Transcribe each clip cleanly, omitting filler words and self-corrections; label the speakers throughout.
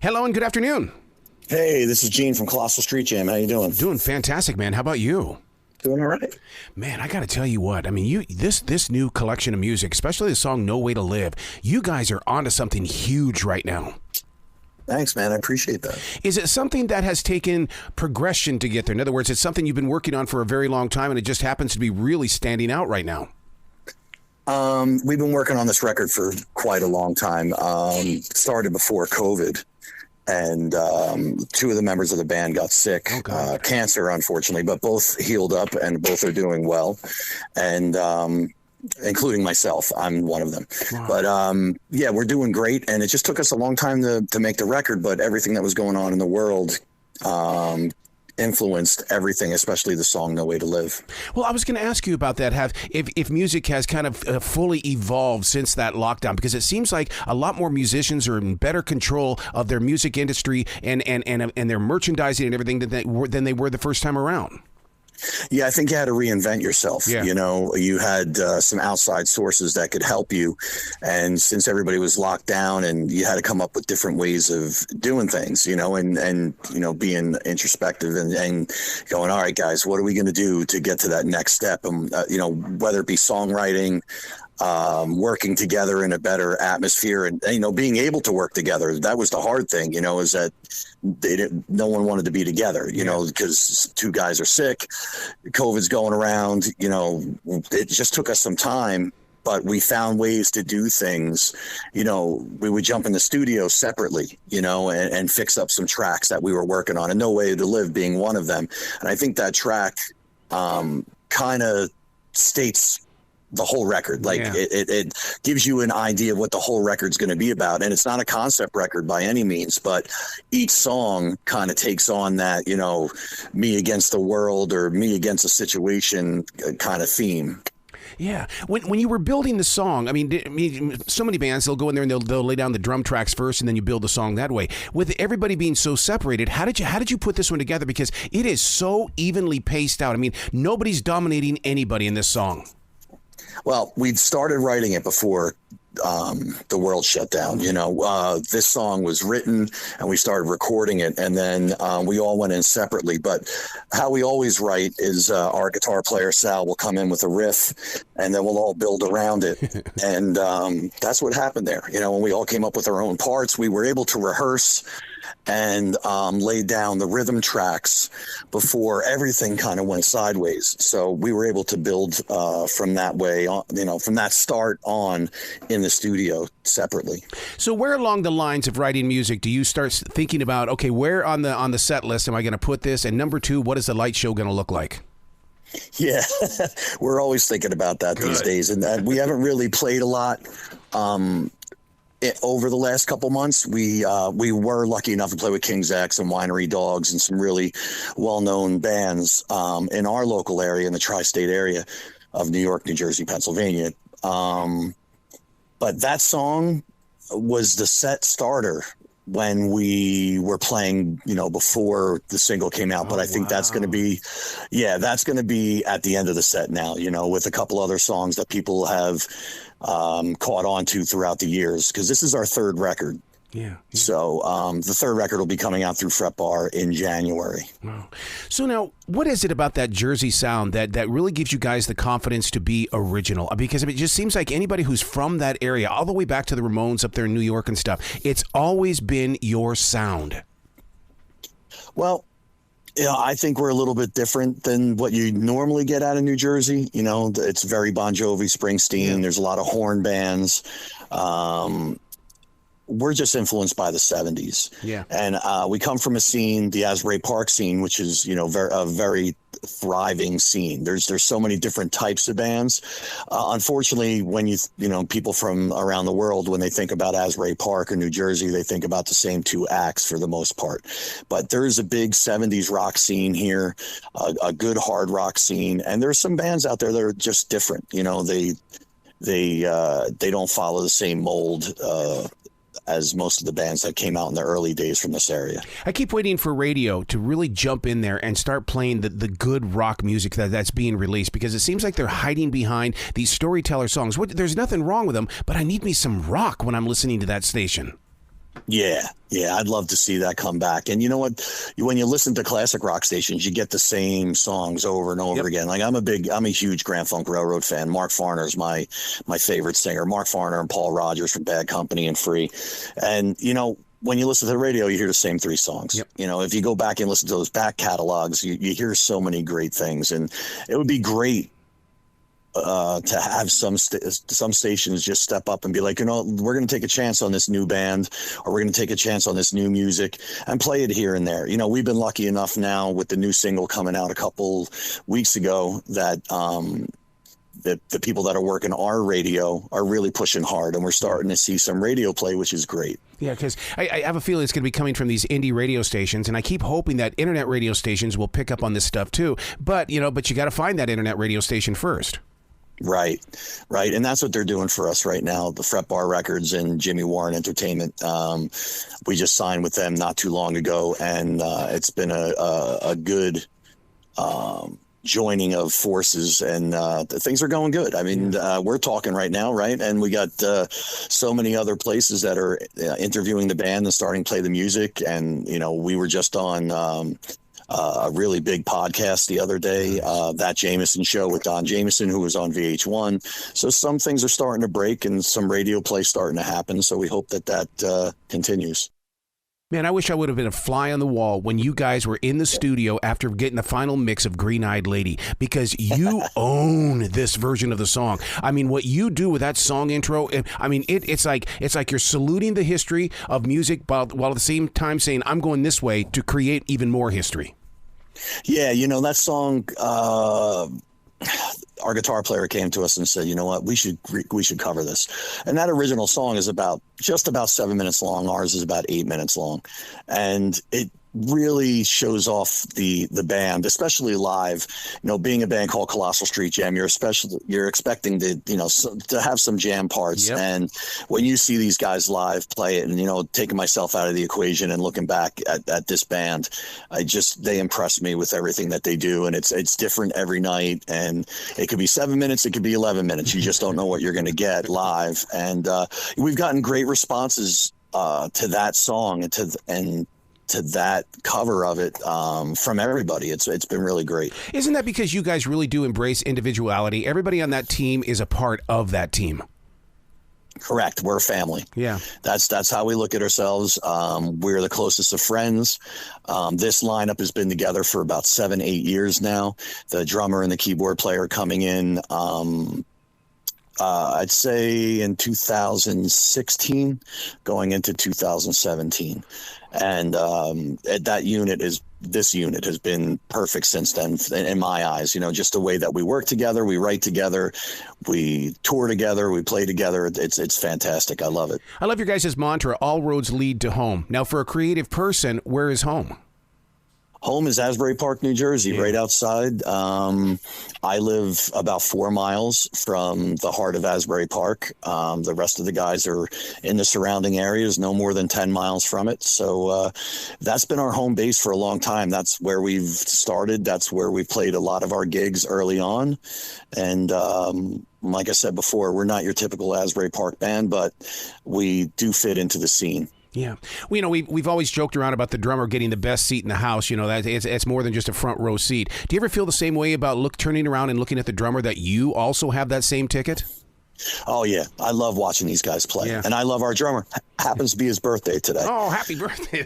Speaker 1: Hello and good afternoon.
Speaker 2: Hey, this is Gene from Colossal Street Jam. How you doing?
Speaker 1: Doing fantastic, man. How about you?
Speaker 2: Doing all right.
Speaker 1: Man, I got to tell you what. I mean, this new collection of music, especially the song No Way to Live, you guys are onto something huge right now.
Speaker 2: Thanks, man. I appreciate that.
Speaker 1: Is it something that has taken progression to get there? In other words, it's something you've been working on for a very long time and it just happens to be really standing out right now?
Speaker 2: We've been working on this record for quite a long time. Started before COVID. And two of the members of the band got sick, cancer, unfortunately, but both healed up and both are doing well. And including myself, I'm one of them. Wow. But yeah, we're doing great. And it just took us a long time to make the record. But everything that was going on in the world influenced everything, especially the song No Way to Live.
Speaker 1: Well, I was going to ask you about that. If music has kind of fully evolved since that lockdown, because it seems like a lot more musicians are in better control of their music industry and their merchandising and everything than they were the first time around.
Speaker 2: Yeah, I think you had to reinvent yourself. Yeah. You know, you had some outside sources that could help you. And since everybody was locked down and you had to come up with different ways of doing things, you know, and you know, being introspective and going, all right, guys, what are we going to do to get to that next step? You know, whether it be songwriting, working together in a better atmosphere and, you know, being able to work together. That was the hard thing, you know, is that no one wanted to be together, you know, because two guys are sick, COVID's going around, you know, it just took us some time, but we found ways to do things. You know, we would jump in the studio separately, you know, and fix up some tracks that we were working on, and No Way to Live being one of them. And I think that track kind of states the whole record. Like it gives you an idea of what the whole record's going to be about. And it's not a concept record by any means, but each song kind of takes on that, you know, me against the world or me against a situation kind of theme.
Speaker 1: Yeah. When you were building the song, I mean, so many bands, they'll go in there and they'll lay down the drum tracks first and then you build the song that way. With everybody being so separated, how did you put this one together? Because it is so evenly paced out. I mean, nobody's dominating anybody in this song.
Speaker 2: Well, we'd started writing it before the world shut down. You know, this song was written and we started recording it, and then we all went in separately. But how we always write is our guitar player, Sal, will come in with a riff and then we'll all build around it. And that's what happened there. You know, when we all came up with our own parts, we were able to rehearse and lay down the rhythm tracks before everything kind of went sideways. So we were able to build from that way, you know, from that start on in the studio separately.
Speaker 1: So where along the lines of writing music do you start thinking about, okay, where on the set list am I going to put this? And number two, what is the light show going to look like?
Speaker 2: Yeah, we're always thinking about that these days. And we haven't really played a lot. Over the last couple months, we were lucky enough to play with King's X and Winery Dogs and some really well-known bands in our local area, in the tri-state area of New York, New Jersey, Pennsylvania. But that song was the set starter when we were playing, you know, before the single came out. But I think that's going to be, that's going to be at the end of the set now, you know, with a couple other songs that people have caught on to throughout the years, because this is our third record. Yeah. So the third record will be coming out through Fret Bar in January.
Speaker 1: Wow. So now, what is it about that Jersey sound that really gives you guys the confidence to be original? Because it just seems like anybody who's from that area, all the way back to the Ramones up there in New York and stuff, it's always been your sound.
Speaker 2: Well, you know, I think we're a little bit different than what you normally get out of New Jersey. You know, it's very Bon Jovi, Springsteen. Yeah. There's a lot of horn bands. We're just influenced by the 70s. Yeah. And we come from a scene, the Asbury Park scene, which is, you know, a very thriving scene. There's so many different types of bands. Unfortunately, when you know, people from around the world, when they think about Asbury Park or New Jersey, they think about the same two acts for the most part. But there's a big 70s rock scene here, a good hard rock scene. And there's some bands out there that are just different. You know, they don't follow the same mold as most of the bands that came out in the early days from this area.
Speaker 1: I keep waiting for radio to really jump in there and start playing the good rock music that's being released, because it seems like they're hiding behind these storyteller songs. There's nothing wrong with them, but I need me some rock when I'm listening to that station.
Speaker 2: Yeah, I'd love to see that come back. And you know what? When you listen to classic rock stations, you get the same songs over and over again. Like I'm a huge Grand Funk Railroad fan. Mark Farner's my favorite singer. Mark Farner and Paul Rodgers from Bad Company and Free. And you know, when you listen to the radio, you hear the same three songs. Yep. You know, if you go back and listen to those back catalogs, you hear so many great things. And it would be great to have some stations just step up and be like, you know, we're going to take a chance on this new band, or we're going to take a chance on this new music and play it here and there. You know, we've been lucky enough now with the new single coming out a couple weeks ago that the people that are working our radio are really pushing hard, and we're starting to see some radio play, which is great.
Speaker 1: Yeah, because I have a feeling it's going to be coming from these indie radio stations, and I keep hoping that internet radio stations will pick up on this stuff too. But you got to find that internet radio station first.
Speaker 2: Right. And that's what they're doing for us right now. The Fret Bar Records and Jimmy Warren Entertainment. We just signed with them not too long ago, and it's been a good joining of forces, and things are going good. I mean, we're talking right now, right? And we got so many other places that are interviewing the band and starting to play the music. And, you know, we were just on a really big podcast the other day, That Jameson Show with Don Jameson, who was on VH1. So some things are starting to break and some radio play starting to happen. So we hope that continues.
Speaker 1: Man, I wish I would have been a fly on the wall when you guys were in the studio after getting the final mix of Green-Eyed Lady, because you own this version of the song. I mean, what you do with that song intro, I mean, it's like you're saluting the history of music while at the same time saying, I'm going this way to create even more history. Yeah,
Speaker 2: you know, that song, our guitar player came to us and said, you know what, we should cover this. And that original song is just about 7 minutes long. Ours is about 8 minutes long. And it really shows off the band, especially live. You know, being a band called Colossal Street Jam, you're expecting to, you know, to have some jam parts. Yep. And when you see these guys live play it, and, you know, taking myself out of the equation and looking back at this band, they impress me with everything that they do. And it's different every night, and it could be 7 minutes, it could be 11 minutes. You just don't know what you're going to get live. And we've gotten great responses to that song and to that cover of it from everybody. It's been really great.
Speaker 1: Isn't that because you guys really do embrace individuality? Everybody on that team is a part of that team.
Speaker 2: Correct. We're a family.
Speaker 1: Yeah.
Speaker 2: That's how we look at ourselves. We're the closest of friends. This lineup has been together for about 7-8 years now. The drummer and the keyboard player coming in, I'd say in 2016, going into 2017. And this unit has been perfect since then, in my eyes. You know, just the way that we work together, we write together, we tour together, we play together. It's fantastic. I love it.
Speaker 1: I love your guys' mantra, all roads lead to home. Now, for a creative person, where is home?
Speaker 2: Home is Asbury Park, New Jersey, right outside. I live about 4 miles from the heart of Asbury Park. The rest of the guys are in the surrounding areas, no more than 10 miles from it. So that's been our home base for a long time. That's where we've started. That's where we played a lot of our gigs early on. And like I said before, we're not your typical Asbury Park band, but we do fit into the scene.
Speaker 1: Yeah. Well, you know, we've always joked around about the drummer getting the best seat in the house. You know, that it's more than just a front row seat. Do you ever feel the same way about turning around and looking at the drummer, that you also have that same ticket?
Speaker 2: Oh, yeah. I love watching these guys play. Yeah. And I love our drummer. Happens to be his birthday today.
Speaker 1: Oh, happy birthday.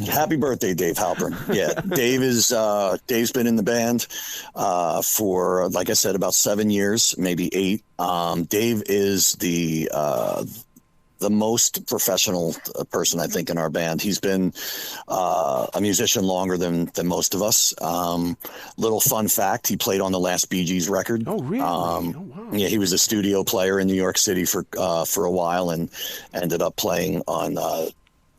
Speaker 2: Happy birthday, Dave Halpern. Yeah. Dave's been in the band for, like I said, about 7 years, maybe 8. Dave is the most professional person, I think, in our band. He's been a musician longer than most of us. Little fun fact, he played on the last Bee Gees record.
Speaker 1: Oh, really?
Speaker 2: Wow. Yeah, he was a studio player in New York City for a while, and ended up playing on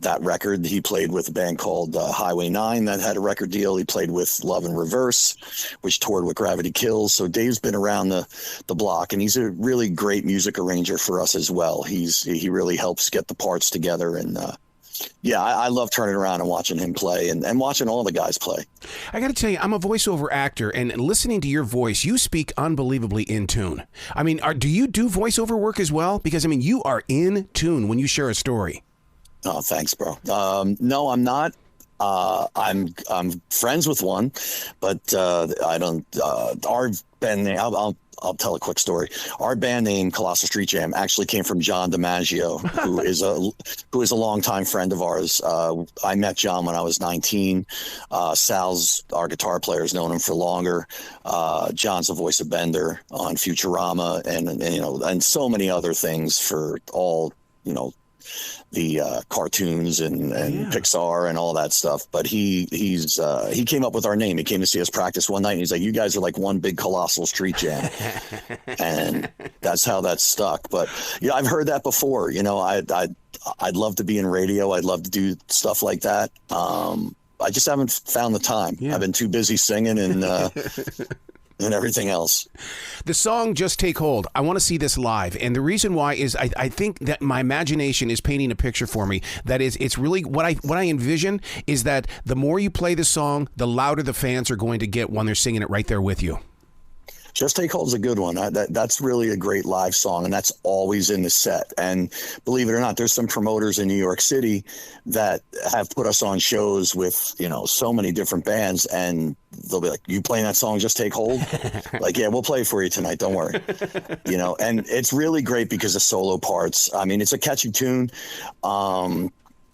Speaker 2: that record. He played with a band called Highway 9 that had a record deal. He played with Love in Reverse, which toured with Gravity Kills. So Dave's been around the block, and he's a really great music arranger for us as well. He really helps get the parts together. And I love turning around and watching him play, and watching all the guys play.
Speaker 1: I got to tell you, I'm a voiceover actor, and listening to your voice, you speak unbelievably in tune. I mean, do you do voiceover work as well? Because, I mean, you are in tune when you share a story.
Speaker 2: Oh, thanks, bro. No, I'm not. I'm friends with one, but I don't. Our band name. I'll tell a quick story. Our band name, Colossal Street Jam, actually came from John DiMaggio, who is a longtime friend of ours. I met John when I was 19. Sal's our guitar player, has known him for longer. John's the voice of Bender on Futurama, and so many other things for all the cartoons and Pixar and all that stuff. But he came up with our name. He came to see us practice one night, and he's like, "You guys are like one big colossal street jam," and that's how that stuck. But I've heard that before. I'd love to be in radio. I'd love to do stuff like that. I just haven't found the time. I've been too busy singing and everything else.
Speaker 1: The song Just Take Hold, I want to see this live. And the reason why is I think that my imagination is painting a picture for me. That is, it's really what I envision is that the more you play the song, the louder the fans are going to get when they're singing it right there with you.
Speaker 2: Just Take Hold is a good one. That's really a great live song, and that's always in the set. And believe it or not, there's some promoters in New York City that have put us on shows with, so many different bands, and they'll be like, "You playing that song, Just Take Hold?" Like, "Yeah, we'll play it for you tonight. Don't worry." And it's really great because of solo parts. I mean, it's a catchy tune.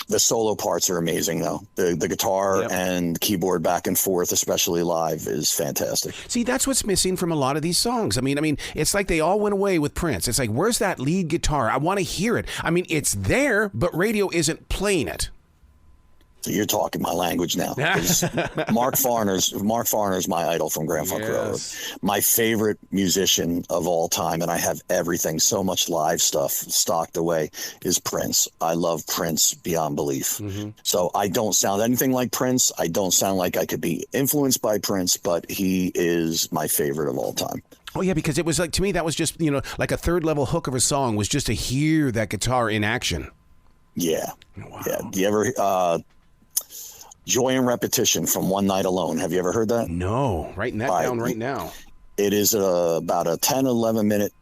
Speaker 2: The solo parts are amazing, though. The guitar and keyboard back and forth, especially live, is fantastic.
Speaker 1: See, that's what's missing from a lot of these songs. I mean, it's like they all went away with Prince. It's like, where's that lead guitar? I want to hear it. I mean, it's there, but radio isn't playing it.
Speaker 2: So you're talking my language now. Mark Farner's my idol from Grand Funk Railroad. My favorite musician of all time, and I have everything, so much live stuff stocked away, is Prince. I love Prince beyond belief. Mm-hmm. So I don't sound anything like Prince. I don't sound like I could be influenced by Prince, but he is my favorite of all time.
Speaker 1: Oh, yeah, because it was like, to me, that was just, like a third level hook of a song was just to hear that guitar in action.
Speaker 2: Yeah.
Speaker 1: Wow.
Speaker 2: Yeah. Do you ever... Joy and Repetition from One Night Alone. Have you ever heard that?
Speaker 1: No. Writing that down right now.
Speaker 2: It is about a 10, 11-minute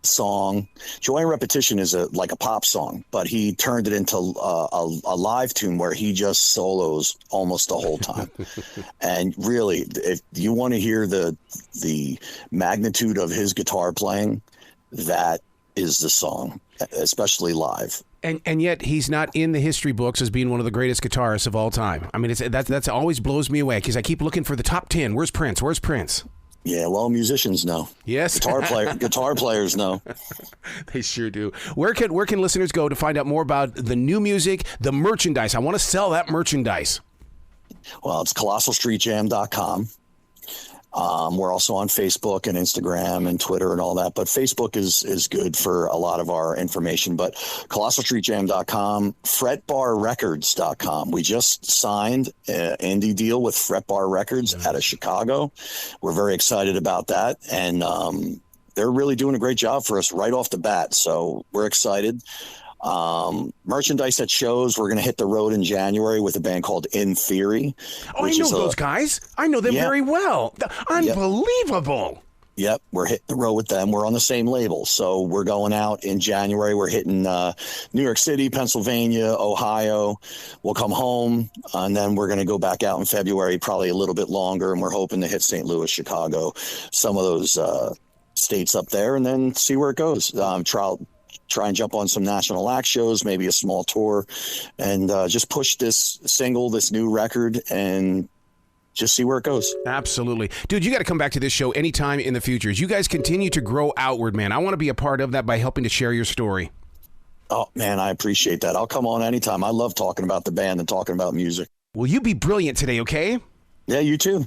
Speaker 2: song. Joy and Repetition is like a pop song, but he turned it into a live tune where he just solos almost the whole time. And really, if you want to hear the magnitude of his guitar playing, that is the song, especially live.
Speaker 1: And yet he's not in the history books as being one of the greatest guitarists of all time. I mean, that's always blows me away because I keep looking for the top 10. Where's Prince? Where's Prince?
Speaker 2: Yeah, well, musicians know.
Speaker 1: Yes,
Speaker 2: guitar players know.
Speaker 1: They sure do. Where can listeners go to find out more about the new music, the merchandise? I want to sell that merchandise.
Speaker 2: Well, it's colossalstreetjam.com. We're also on Facebook and Instagram and Twitter and all that, but Facebook is good for a lot of our information. But colossalstreetjam.com, fretbarrecords.com. We just signed an indie deal with Fretbar Records out of Chicago. We're very excited about that, and they're really doing a great job for us right off the bat. So we're excited. Merchandise at shows. We're going to hit the road in January with a band called In Theory.
Speaker 1: Oh, I know those guys. I know them very well. Unbelievable.
Speaker 2: Yep, we're hitting the road with them. We're on the same label. So we're going out in January. We're hitting New York City, Pennsylvania, Ohio. We'll come home, and then we're going to go back out in February, probably a little bit longer, and we're hoping to hit St. Louis, Chicago, some of those states up there, and then see where it goes. Try and jump on some national act shows, maybe a small tour, and just push this single, this new record, and just see where it goes.
Speaker 1: Absolutely. Dude, you got to come back to this show anytime in the future. As you guys continue to grow outward, man, I want to be a part of that by helping to share your story.
Speaker 2: Oh, man, I appreciate that. I'll come on anytime. I love talking about the band and talking about music.
Speaker 1: Will you be brilliant today, okay?
Speaker 2: Yeah, you too.